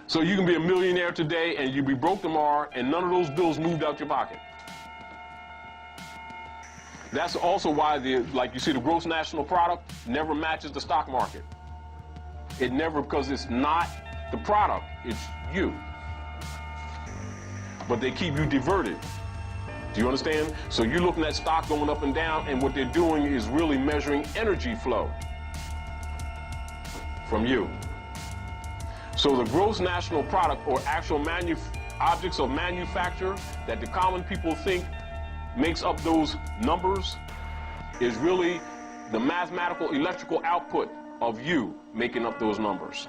So you can be a millionaire today and you be broke tomorrow and none of those bills moved out your pocket. That's also why, like you see, the gross national product never matches the stock market. It never, because it's not the product, it's you. But they keep you diverted. Do you understand? So you're looking at stock going up and down, and what they're doing is really measuring energy flow from you. So the gross national product, or actual objects of manufacture that the common people think makes up those numbers, is really the mathematical electrical output of you making up those numbers.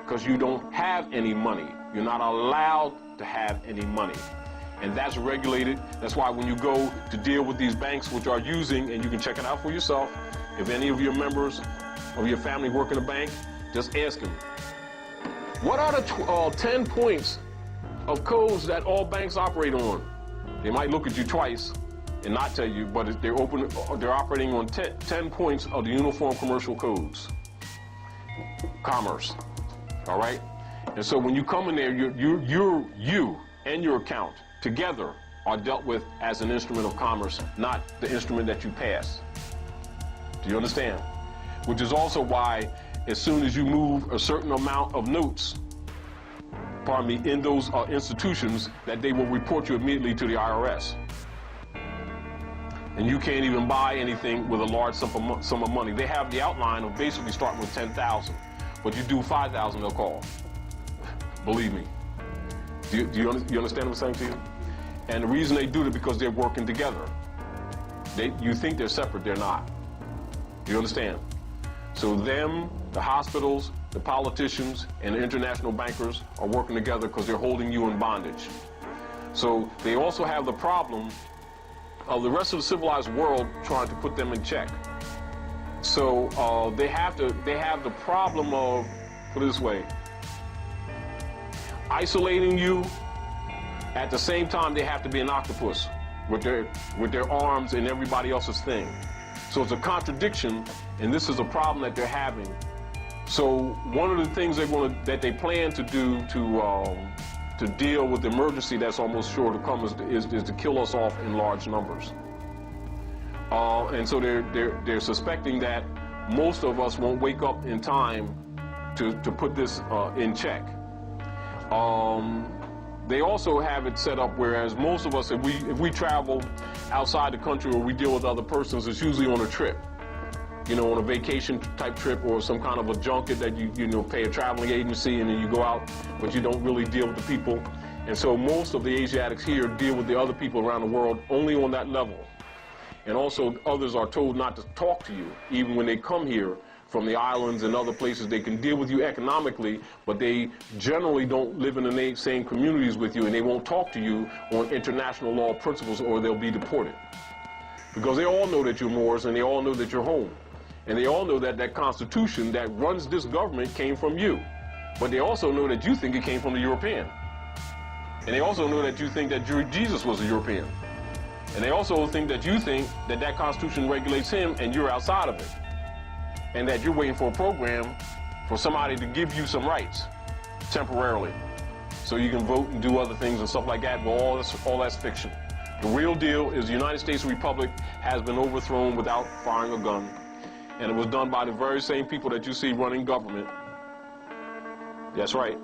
Because you don't have any money. You're not allowed to have any money. And that's regulated. That's why when you go to deal with these banks, which are using, and you can check it out for yourself, if any of your members of your family work in a bank, just ask them, what are the 10 points of codes that all banks operate on? They might look at you twice and not tell you, but they're operating on 10 points of the Uniform Commercial Codes. Commerce, all right? And so when you come in there, you and your account together are dealt with as an instrument of commerce, not the instrument that you pass. Do you understand? Which is also why, as soon as you move a certain amount of notes, pardon me, in those institutions, that they will report you immediately to the IRS. And you can't even buy anything with a large sum of money. They have the outline of basically starting with 10,000, but you do 5,000, they'll call. Believe me. Do you understand what I'm saying to you? And the reason they do it is because they're working together. You think they're separate, they're not. Do you understand? So them, the hospitals, the politicians, and the international bankers are working together because they're holding you in bondage. So they also have the problem of the rest of the civilized world trying to put them in check. So they have the problem of, put it this way, isolating you. At the same time, they have to be an octopus with their arms and everybody else's thing. So it's a contradiction, and this is a problem that they're having. So one of the things that they plan to do to deal with the emergency that's almost sure to come is to kill us off in large numbers. And so they're suspecting that most of us won't wake up in time to put this in check. They also have it set up whereas most of us, if we travel outside the country or we deal with other persons, it's usually on a trip. You know, on a vacation type trip or some kind of a junket that you know, pay a traveling agency and then you go out, but you don't really deal with the people. And so most of the Asiatics here deal with the other people around the world only on that level. And also others are told not to talk to you, even when they come here from the islands and other places. They can deal with you economically, but they generally don't live in the same communities with you, and they won't talk to you on international law principles or they'll be deported. Because they all know that you're Moors and they all know that you're home. And they all know that that Constitution that runs this government came from you. But they also know that you think it came from the European. And they also know that you think that Jesus was a European. And they also think that you think that that Constitution regulates him and you're outside of it. And that you're waiting for a program for somebody to give you some rights temporarily so you can vote and do other things and stuff like that. Well, all that's fiction. The real deal is the United States Republic has been overthrown without firing a gun. And it was done by the very same people that you see running government. That's right.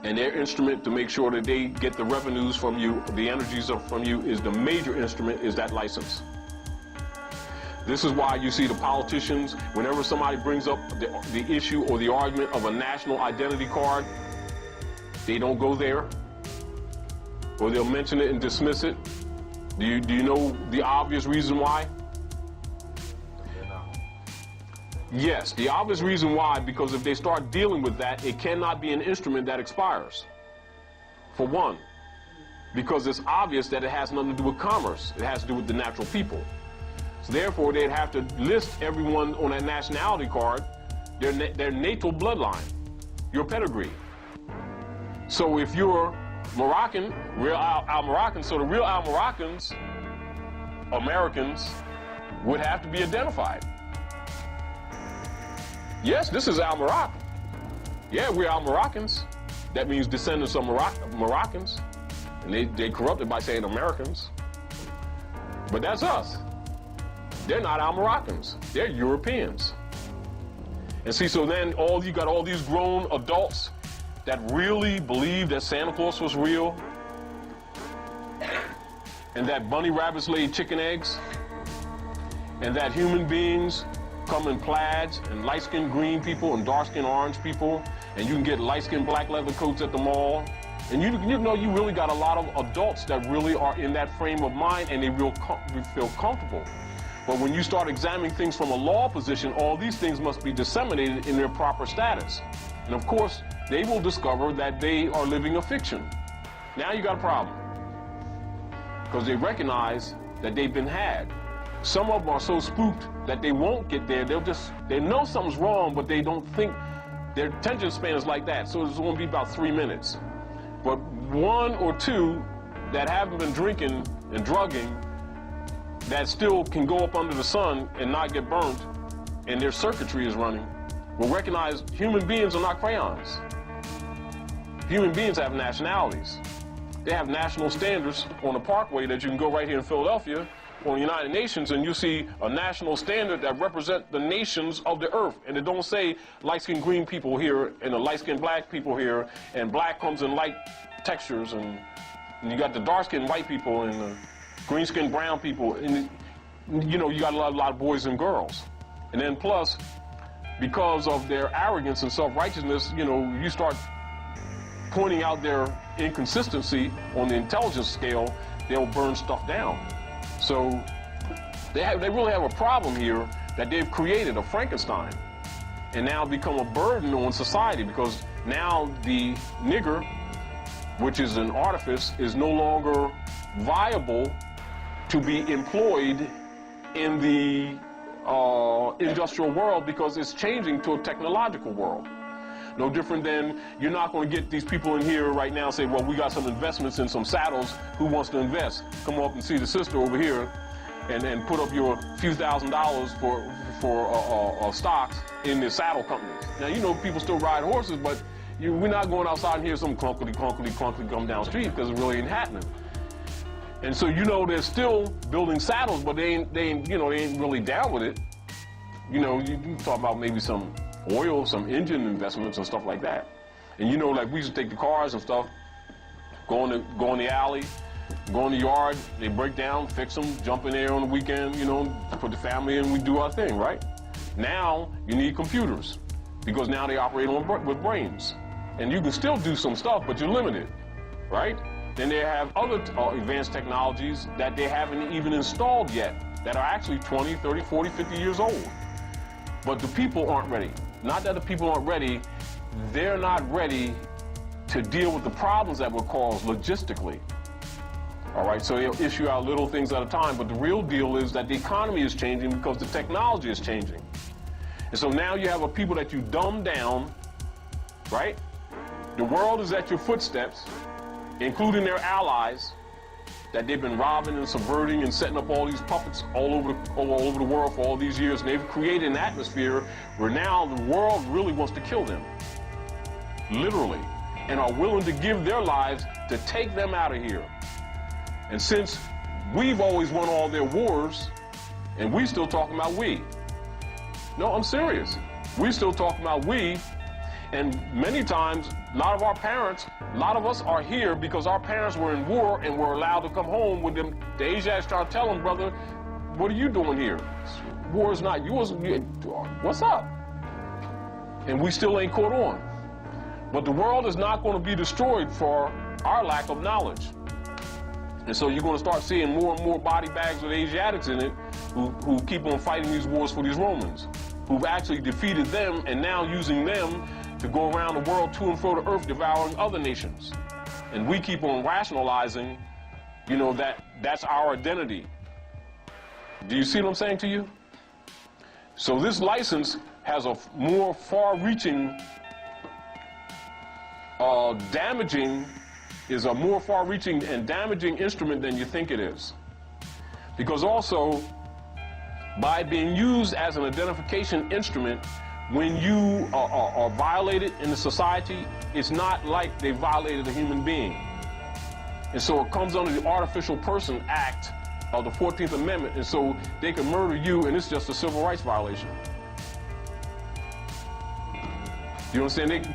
And their instrument to make sure that they get the revenues from you, the energies from you, is the major instrument, is that license. This is why you see the politicians, whenever somebody brings up the issue or the argument of a national identity card, they don't go there, or they'll mention it and dismiss it. Do you know the obvious reason why? Yes, the obvious reason why, because if they start dealing with that, it cannot be an instrument that expires. For one, because it's obvious that it has nothing to do with commerce. It has to do with the natural people. So therefore, they'd have to list everyone on that nationality card, their natal bloodline, your pedigree. So if you're Moroccan, real Al-Moroccans, so the real Al-Moroccans, Americans, would have to be identified. Yes, this is Al-Moroccan. Yeah, we are Moroccans. That means descendants of Moroccans. And they corrupt it by saying Americans. But that's us. They're not our Moroccans. They're Europeans. And see, so then you got all these grown adults that really believe that Santa Claus was real and that bunny rabbits laid chicken eggs and that human beings come in plaids and light-skinned green people and dark-skinned orange people, and you can get light-skinned black leather coats at the mall. And you know you really got a lot of adults that really are in that frame of mind and they feel comfortable. But when you start examining things from a law position, all these things must be disseminated in their proper status. And of course, they will discover that they are living a fiction. Now you got a problem. Because they recognize that they've been had. Some of them are so spooked that they won't get there. They know something's wrong, but they don't think, their attention span is like that. So it's going to be about 3 minutes. But one or two that haven't been drinking and drugging, that still can go up under the sun and not get burnt, and their circuitry is running, will recognize human beings are not crayons. Human beings have nationalities. They have national standards on the parkway that you can go right here in Philadelphia on the United Nations, and you see a national standard that represents the nations of the earth. And it don't say light-skinned green people here and the light-skinned black people here, and black comes in light textures, and you got the dark-skinned white people and the green-skinned brown people, and you know, you got a lot of boys and girls. And then plus, because of their arrogance and self-righteousness, you know, you start pointing out their inconsistency on the intelligence scale, they'll burn stuff down. So they really have a problem here that they've created, a Frankenstein, and now become a burden on society, because now the nigger, which is an artifice, is no longer viable to be employed in the industrial world, because it's changing to a technological world. No different than, you're not going to get these people in here right now and say, well, we got some investments in some saddles, who wants to invest? Come up and see the sister over here and put up your few $1,000s for stocks in the saddle companies. Now, you know, people still ride horses, but we're not going outside and hear some clunkety come down the street, because it really ain't happening. And so, you know, they're still building saddles, but they ain't really down with it. You know, you can talk about maybe some oil, some engine investments and stuff like that. And you know, like we used to take the cars and stuff, go in the alley, go in the yard, they break down, fix them, jump in there on the weekend, you know, put the family in, we do our thing, right? Now, you need computers, because now they operate with brains. And you can still do some stuff, but you're limited, right? Then they have other advanced technologies that they haven't even installed yet, that are actually 20, 30, 40, 50 years old. But the people aren't ready. Not that the people aren't ready, they're not ready to deal with the problems that were caused logistically. All right, so they'll issue out little things at a time, but the real deal is that the economy is changing because the technology is changing. And so now you have a people that you dumb down, right? The world is at your footsteps, including their allies, that they've been robbing and subverting and setting up all these puppets all over the world for all these years. And they've created an atmosphere where now the world really wants to kill them, literally, and are willing to give their lives to take them out of here. And since we've always won all their wars, and we still talking about we. No, I'm serious. We still talking about we. And many times, a lot of our parents, a lot of us are here because our parents were in war and were allowed to come home with them. The Asiatics trying to tell them, brother, what are you doing here? War is not yours. What's up? And we still ain't caught on. But the world is not going to be destroyed for our lack of knowledge. And so you're going to start seeing more and more body bags with Asiatics in it who keep on fighting these wars for these Romans, who've actually defeated them and now using them to go around the world to and fro the earth devouring other nations. And we keep on rationalizing, you know, that's our identity. Do you see what I'm saying to you? So this license has a more far-reaching, is a more far-reaching and damaging instrument than you think it is. Because also, by being used as an identification instrument when you are violated in the society, it's not like they violated a human being. And so it comes under the Artificial Person Act of the 14th Amendment, and so they can murder you, and it's just a civil rights violation. You understand?